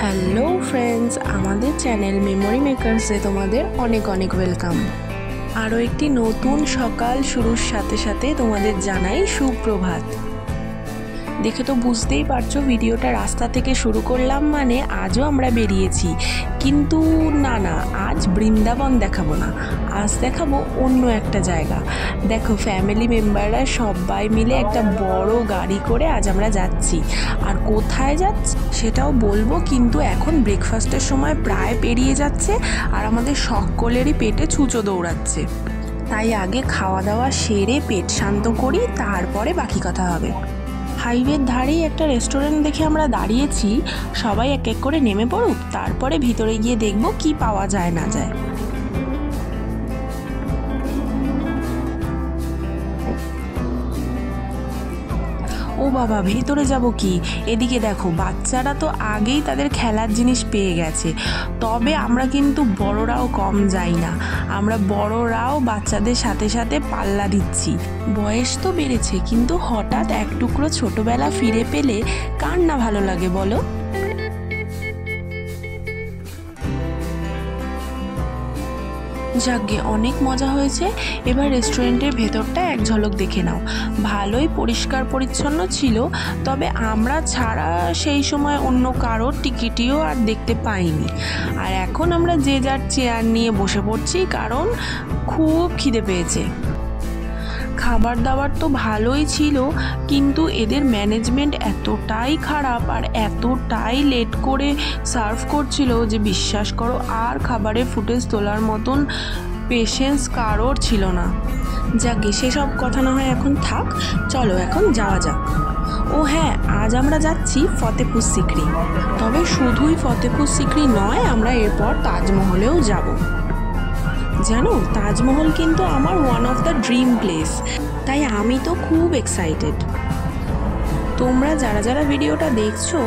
Hello friends, আমাদের channel memory মেকার্সে তোমাদের অনেক অনেক ওয়েলকাম। আরও একটি নতুন সকাল শুরুর সাথে সাথে তোমাদের জানাই সুপ্রভাত। দেখে তো বুঝতেই পারছো ভিডিওটা রাস্তা থেকে শুরু করলাম, মানে আজও আমরা বেরিয়েছি, কিন্তু না আজ বৃন্দাবন দেখাবো না, আজ দেখাবো অন্য একটা জায়গা। দেখো, ফ্যামিলি মেম্বাররা সবাই মিলে একটা বড় গাড়ি করে আজ আমরা যাচ্ছি। আর কোথায় যাচ্ছি সেটাও বলবো, কিন্তু এখন ব্রেকফাস্টের সময় প্রায় পেরিয়ে যাচ্ছে আর আমাদের সকলেরই পেটে ছুঁচো দৌড়াচ্ছে। তাই আগে খাওয়া দাওয়া সেরে পেট শান্ত করি, তারপরে বাকি কথা হবে। হাইওয়ের ধারেই একটা রেস্টুরেন্ট দেখে আমরা দাঁড়িয়েছি, সবাই এক এক করে নেমে পড়ুক, তারপরে ভিতরে গিয়ে দেখব কি পাওয়া যায় না যায়। ও বাবা, ভেতরে যাব কি? এদিকে দেখো, বাচ্চারা তো আগেই তাদের খেলার জিনিস পেয়ে গেছে, তবে আমরা কিন্তু বড়রাও কম যাই না। আমরা বড়রাও বাচ্চাদের সাথে সাথে পাল্লা দিচ্ছি। বয়স তো বেড়েছে, কিন্তু হঠাৎ এক টুকরো ছোটবেলা ফিরে পেলে কার না ভালো লাগে বলো? যাকগে, অনেক মজা হয়েছে। এবার রেস্টুরেন্টের ভেতরটা এক ঝলক দেখে নাও। ভালোই পরিষ্কার পরিচ্ছন্ন ছিল, তবে আমরা ছাড়া সেই সময় অন্য কারোর টিকিটিও আর দেখতে পাইনি। আর এখন আমরা যে যার চেয়ার নিয়ে বসে পড়ছি, কারণ খুব খিদে পেয়েছে। খাবার দাবার তো ভালোই ছিল, কিন্তু এদের ম্যানেজমেন্ট এতটাই খারাপ আর এতটাই লেট করে সার্ভ করছিল যে বিশ্বাস করো, আর খাবারের ফুটেজ তোলার মতন পেশেন্স কারোর ছিল না। যাকে সেসব কথা না হয় এখন থাক, চলো এখন যাওয়া যাক। ও হ্যাঁ, আজ আমরা যাচ্ছি ফতেপুর সিকরি। তবে শুধুই ফতেপুর সিকরি নয়, আমরা এরপর তাজমহলেও যাব। জানো, তাজমহল কিন্তু আমার one of the dream place, তাই আমি তো খুব এক্সাইটেড। তোমরা যারা যারা ভিডিওটা দেখছো,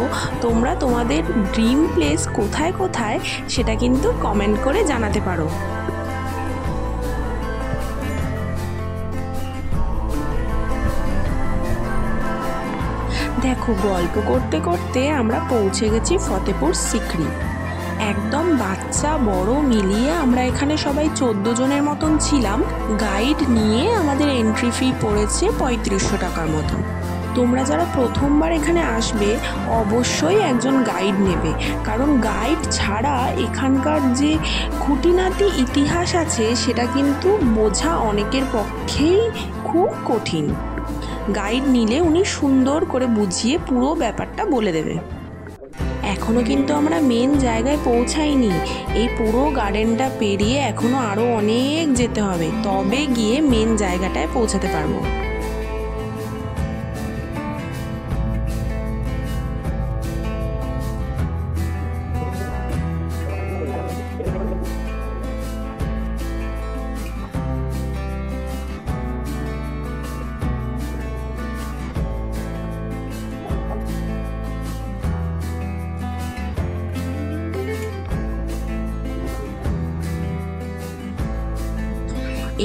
তোমরা তোমাদের ড্রিম প্লেস কোথায় কোথায় সেটা কিন্তু কমেন্ট করে জানাতে পারো। দেখো, গল্প করতে করতে আমরা পৌঁছে গেছি ফতেপুর সিকরি। একদম বাচ্চা বড় মিলিয়ে আমরা এখানে সবাই 14 জনের মতন ছিলাম। গাইড নিয়ে আমাদের এন্ট্রি ফি পড়েছে 3500 টাকার মতন। তোমরা যারা প্রথমবার এখানে আসবে, অবশ্যই একজন গাইড নেবে, কারণ গাইড ছাড়া এখানকার যে খুঁটিনাটি ইতিহাস আছে সেটা কিন্তু বোঝা অনেকের পক্ষেই খুব কঠিন। গাইড নিলে উনি সুন্দর করে বুঝিয়ে পুরো ব্যাপারটা বলে দেবে। এখনও কিন্তু আমরা মেন জায়গায় পৌঁছাইনি। এই পুরো গার্ডেনটা পেরিয়ে এখনও আরও অনেক যেতে হবে, তবে গিয়ে মেন জায়গাটায় পৌঁছাতে পারবো।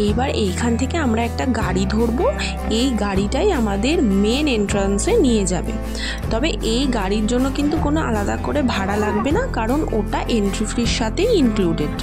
এইবার এইখান থেকে আমরা একটা গাড়ি ধরবো, এই গাড়িটাই আমাদের মেন এন্ট্রান্সে নিয়ে যাবে। তবে এই গাড়ির জন্য কিন্তু কোনো আলাদা করে ভাড়া লাগবে না, কারণ ওটা এন্ট্রি ফির সাথেই ইনক্লুডেড।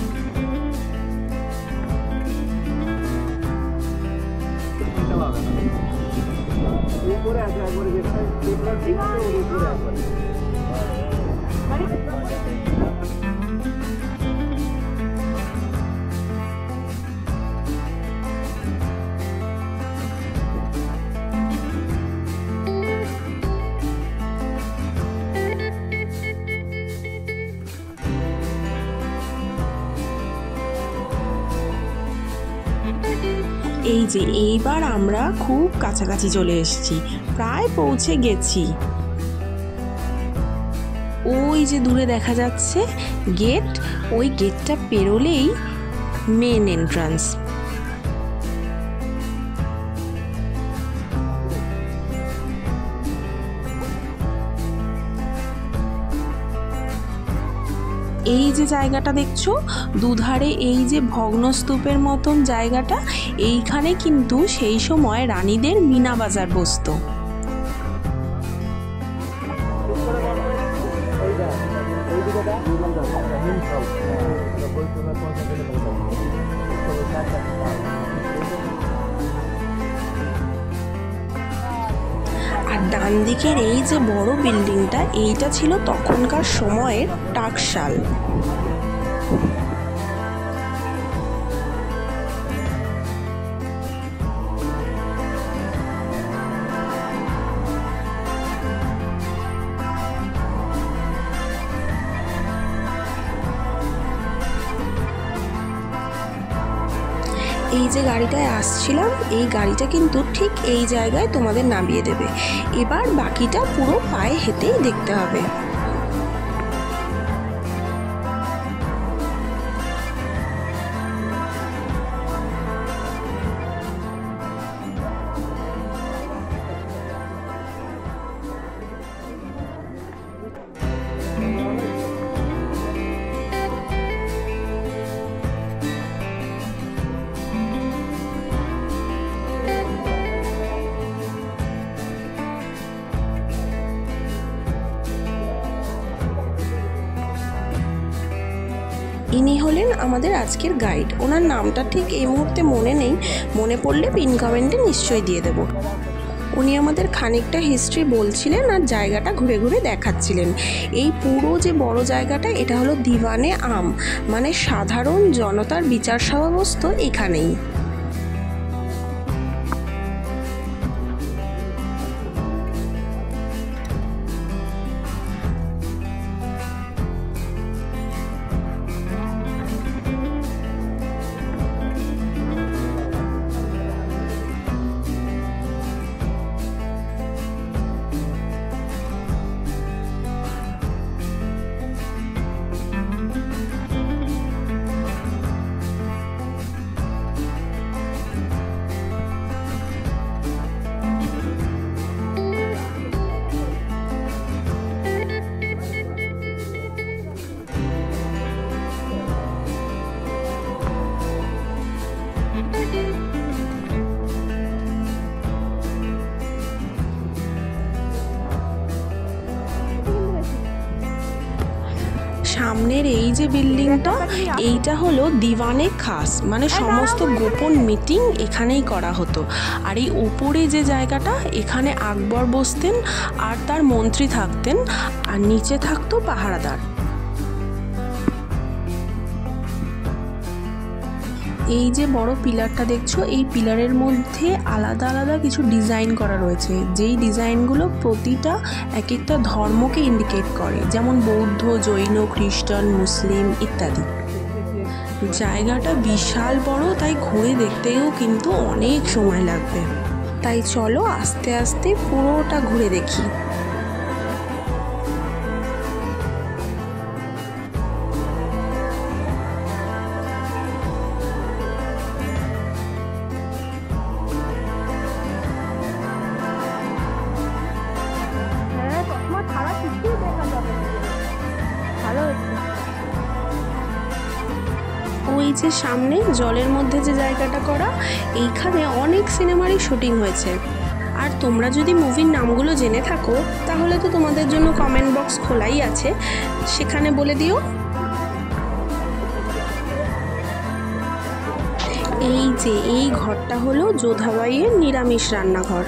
এই যে এইবার আমরা খুব কাছাকাছি চলে এসেছি, প্রায় পৌঁছে গেছি। ওই যে দূরে দেখা যাচ্ছে গেট, ওই গেটটা পেরোলেই মেন এন্ট্রান্স। এই যে জায়গাটা দেখছো দুধারে, এই যে ভগ্নস্তূপের মতন জায়গাটা, এইখানে কিন্তু সেই সময় রানীদের মিনা বাজার বসতো। আর ডান দিকের এই যে বড় বিল্ডিংটা, এইটা ছিল তখনকার সময়ের টাকশাল। এই যে গাড়িটায় আসছিলাম, এই গাড়িটা কিন্তু ঠিক এই জায়গায় তোমাদের নামিয়ে দেবে। এবার বাকিটা পুরো পায়ে হেঁটেই দেখতে হবে। ইনি হলেন আমাদের আজকের গাইড। ওনার নামটা ঠিক এই মুহূর্তে মনে নেই, মনে পড়লে পিন কমেন্টে নিশ্চয়ই দিয়ে দেব। উনি আমাদের খানিকটা হিস্ট্রি বলছিলেন আর জায়গাটা ঘুরে ঘুরে দেখাচ্ছিলেন। এই পুরো যে বড় জায়গাটা, এটা হলো দিওয়ানে আম, মানে সাধারণ জনতার বিচার সভা বসতো এখানেই। সামনের এই যে বিল্ডিংটা, এইটা হলো দিওয়ানে খাস, মানে সমস্ত গোপন মিটিং এখানেই করা হতো। আর এই ওপরে যে জায়গাটা, এখানে আকবর বসতেন আর তার মন্ত্রী থাকতেন, আর নিচে থাকতো পাহারাদার। এই যে বড় পিলারটা দেখছো, এই পিলারের মধ্যে আলাদা আলাদা কিছু ডিজাইন করা রয়েছে, যেই ডিজাইনগুলো প্রতিটা এক একটা ধর্মকে ইন্ডিকেট করে, যেমন বৌদ্ধ, জৈন, খ্রিস্টান, মুসলিম ইত্যাদি। জায়গাটা বিশাল বড়, তাই ঘুরে দেখতেও কিন্তু অনেক সময় লাগবে। তাই চলো আস্তে আস্তে পুরোটা ঘুরে দেখি। ওই যে সামনে জলের মধ্যে যে জায়গাটা করা, এইখানে অনেক সিনেমারই শুটিং হয়েছে। আর তোমরা যদি মুভির নামগুলো জেনে থাকো, তাহলে তো তোমাদের জন্য কমেন্ট বক্স খোলাই আছে, সেখানে বলে দিও। এই যে এই ঘরটা হলো যোধাবাইয়ের নিরামিষ রান্নাঘর।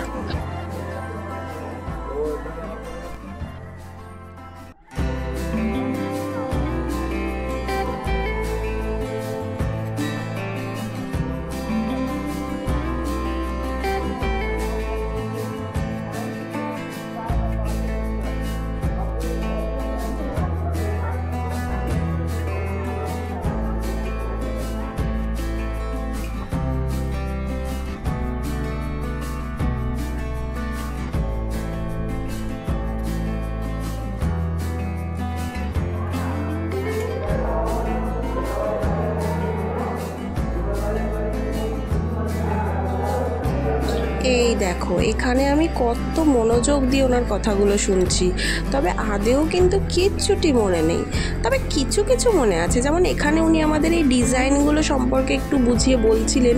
দেখো এখানে আমি কত মনোযোগ দিয়ে ওনার কথাগুলো শুনছি, তবে আদেও কিন্তু কিচ্ছুটি মনে নেই। তবে কিছু কিছু মনে আছে, যেমন এখানে উনি আমাদের এই ডিজাইনগুলো সম্পর্কে একটু বুঝিয়ে বলছিলেন,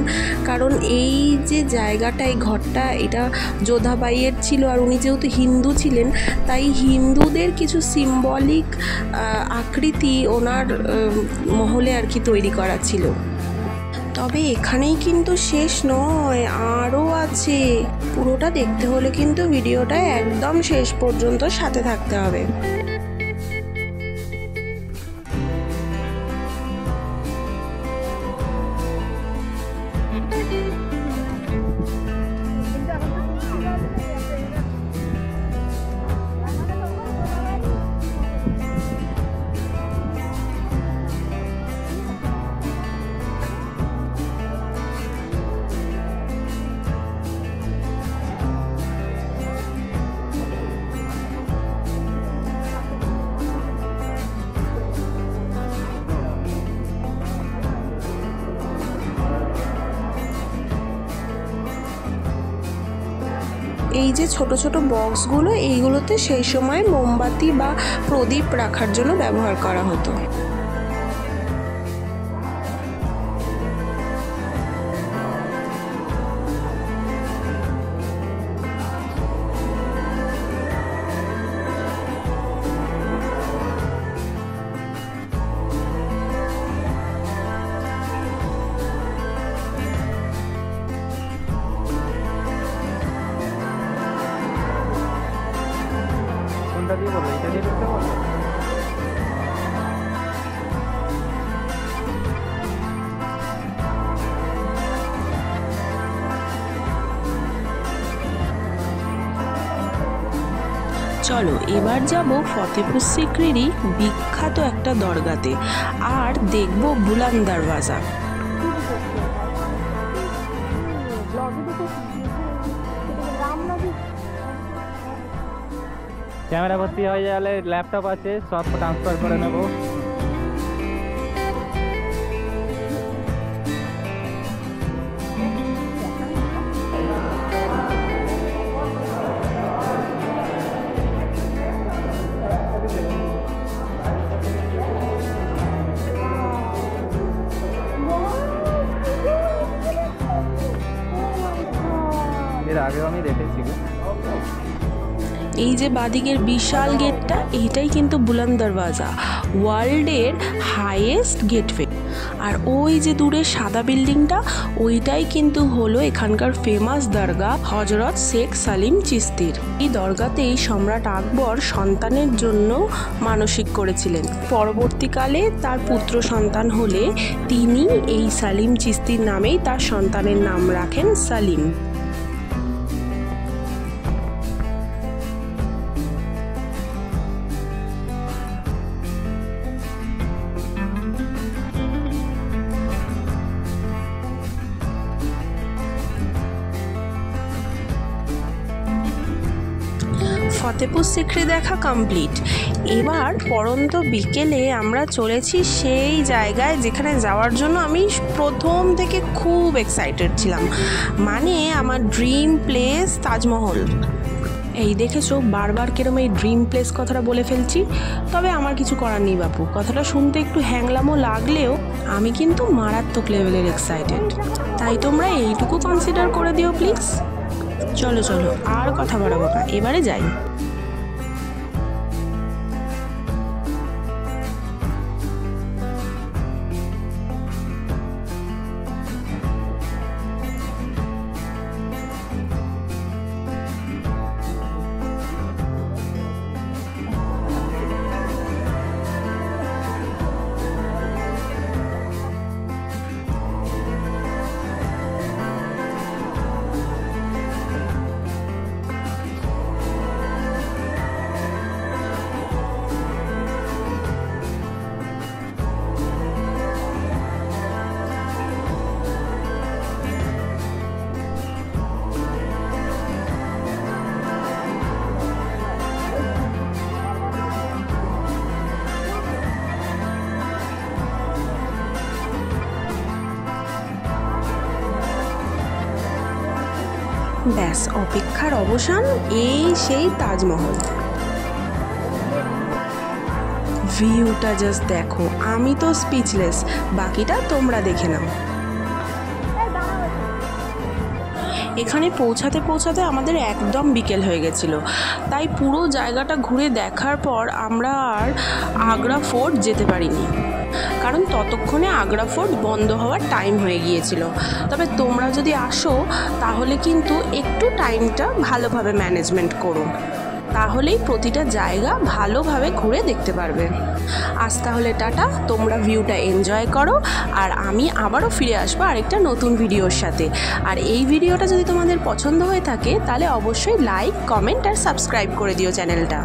কারণ এই যে জায়গাটা, এই ঘরটা, এটা যোধাবাইয়ের ছিল। আর উনি যেহেতু হিন্দু ছিলেন, তাই হিন্দুদের কিছু সিম্বলিক আকৃতি ওনার মহলে আর কি তৈরি করা ছিল। তবে এখানেই কিন্তু শেষ নয়, আরও আছে। পুরোটা দেখতে হলে কিন্তু ভিডিওটা একদম শেষ পর্যন্ত সাথে থাকতে হবে। এই যে ছোট ছোট বক্সগুলো, এইগুলোতে সেই সময় মোমবাতি বা প্রদীপ রাখার জন্য ব্যবহার করা হতো। চলো এবার যাব ফতেপুর সিক্রিরই বিখ্যাত একটা দরগাতে, আর দেখব বুলান দরওয়াজা। ক্যামেরা ভর্তি হয়ে গেলে ল্যাপটপ আছে, সব ট্রান্সফার করে নেব। এর আগেও আমি দেখেছি। এই যে বাদিকের বিশাল গেটটা, এইটাই কিন্তু বুলন্দ দরওয়াজা, ওয়ার্ল্ডের হাইয়েস্ট গেটওয়ে। আর ওই যে দূরে সাদা বিল্ডিংটা, ওইটাই কিন্তু হলো এখানকার ফেমাস দরগা হজরত শেখ সালিম চিশতির। এই দরগাতেই সম্রাট আকবর সন্তানের জন্য মানসিক করেছিলেন। পরবর্তীকালে তার পুত্র সন্তান হলে তিনি এই সালিম চিশতির নামেই তার সন্তানের নাম রাখেন সালিম। ফতেপুর সিক্রি দেখা কমপ্লিট। এবার পরন্ত বিকেলে আমরা চলেছি সেই জায়গায় যেখানে যাওয়ার জন্য আমি প্রথম থেকে খুব এক্সাইটেড ছিলাম, মানে আমার ড্রিম প্লেস তাজমহল। এই দেখেছো বারবার কেরম এই ড্রিম প্লেস কথাটা বলে ফেলছি, তবে আমার কিছু করার নেই বাপু। কথাটা শুনতে একটু হ্যাংলামো লাগলেও আমি কিন্তু মারাত্মক লেভেলের এক্সাইটেড, তাই তোমরা এইটুকু কনসিডার করে দিও প্লিজ। চলো চলো আর কথা বাড়াবো না, এবারে যাই। ব্যাস, অপেক্ষার অবসান, এই সেই তাজমহল। ভিউটা জাস্ট দেখো, আমি তো স্পিচলেস, বাকিটা তোমরা দেখে নাও। এখানে পৌঁছাতে পৌঁছাতে আমাদের একদম বিকেল হয়ে গেছিলো, তাই পুরো জায়গাটা ঘুরে দেখার পর আমরা আর আগ্রা ফোর্ট যেতে পারিনি, কারণ ততক্ষণে আগ্রা ফোর্ট বন্ধ হওয়ার টাইম হয়ে গিয়েছিল। তবে তোমরা যদি আসো তাহলে কিন্তু একটু টাইমটা ভালোভাবে ম্যানেজমেন্ট করো, তাহলেই প্রতিটা জায়গা ভালোভাবে ঘুরে দেখতে পারবে। আজ তাহলে টাটা, তোমরা ভিউটা এনজয় করো, আর আমি আবারও ফিরে আসবো আরেকটা নতুন ভিডিওর সাথে। আর এই ভিডিওটা যদি তোমাদের পছন্দ হয়ে থাকে তাহলে অবশ্যই লাইক, কমেন্ট আর সাবস্ক্রাইব করে দিও চ্যানেলটা।